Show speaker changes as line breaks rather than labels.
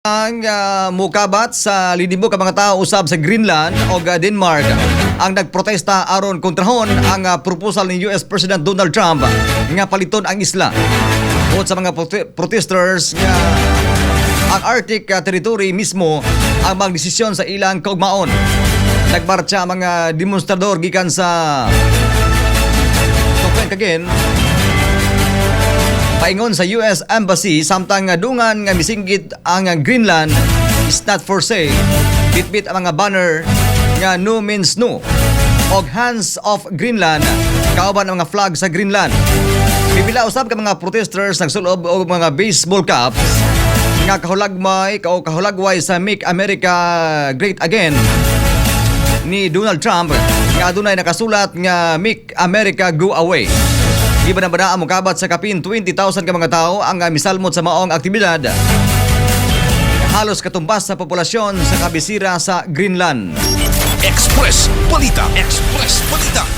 Ang mukabat sa lidibo ka mga tao usab sa Greenland o Denmark ang nagprotesta aron kontrahon ang proposal ni US President Donald Trump nga paliton ang isla. Bukod sa mga protesters nga ang Arctic territory mismo ang magdesisyon sa ilang kaugmaon. Nagmarcha ang mga demonstrador gikan sa Copenhagen paingon sa US Embassy samtang dungan nga misinggit ang Greenland is not for sale. Bitbit ang mga banner nga no means no og hands off Greenland kauban ang mga flag sa Greenland. Pipila usab ka mga protesters nagsulob og mga baseball caps nga kahulagway sa Make America Great Again ni Donald Trump nga adunay nakasulat nga Make America Go Away. Giba na ang mukabat sa kapin 20,000 ka mga tao ang misalmot sa maong aktibidad. Halos katumbas sa populasyon sa kabisira sa Greenland.
Express Balita. Express Balita.